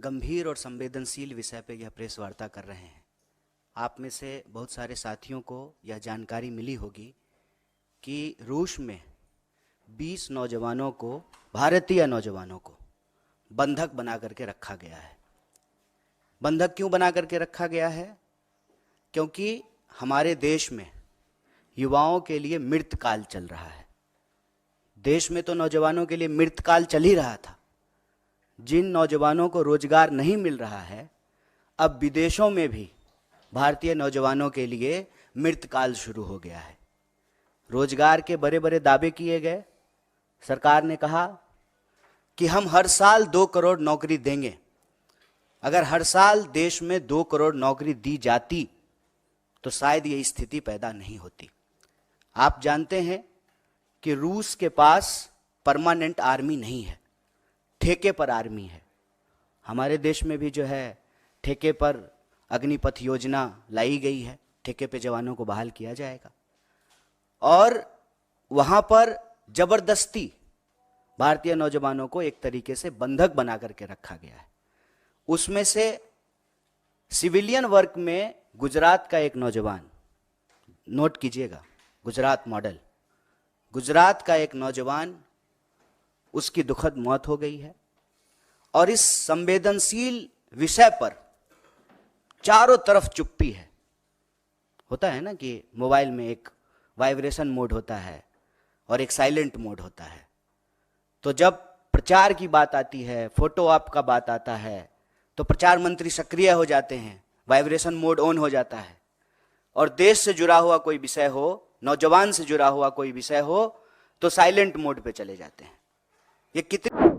गंभीर और संवेदनशील विषय पे यह प्रेस वार्ता कर रहे हैं। आप में से बहुत सारे साथियों को यह जानकारी मिली होगी कि रूस में 20 नौजवानों को, भारतीय नौजवानों को बंधक बना करके रखा गया है। बंधक क्यों बना करके रखा गया है? क्योंकि हमारे देश में युवाओं के लिए मृतकाल चल रहा है। देश में तो नौजवानों के लिए मृतकाल चल ही रहा था। जिन नौजवानों को रोजगार नहीं मिल रहा है, अब विदेशों में भी भारतीय नौजवानों के लिए मृतकाल शुरू हो गया है। रोजगार के बड़े बड़े दावे किए गए। सरकार ने कहा कि हम हर साल 2 करोड़ नौकरी देंगे। अगर हर साल देश में 2 करोड़ नौकरी दी जाती तो शायद ये स्थिति पैदा नहीं होती। आप जानते हैं कि रूस के पास परमानेंट आर्मी नहीं है, ठेके पर आर्मी है। हमारे देश में भी जो है ठेके पर अग्निपथ योजना लाई गई है, ठेके पे जवानों को बहाल किया जाएगा और वहां पर जबरदस्ती भारतीय नौजवानों को एक तरीके से बंधक बना करके रखा गया है। उसमें से सिविलियन वर्क में गुजरात का एक नौजवान, नोट कीजिएगा, गुजरात मॉडल, गुजरात का एक नौजवान, उसकी दुखद मौत हो गई है। और इस संवेदनशील विषय पर चारों तरफ चुप्पी है। होता है ना कि मोबाइल में एक वाइब्रेशन मोड होता है और एक साइलेंट मोड होता है। तो जब प्रचार की बात आती है, फोटो आप का बात आता है, तो प्रचार मंत्री सक्रिय हो जाते हैं, वाइब्रेशन मोड ऑन हो जाता है। और देश से जुड़ा हुआ कोई विषय हो, नौजवान से जुड़ा हुआ कोई विषय हो, तो साइलेंट मोड पे चले जाते हैं। ये कितने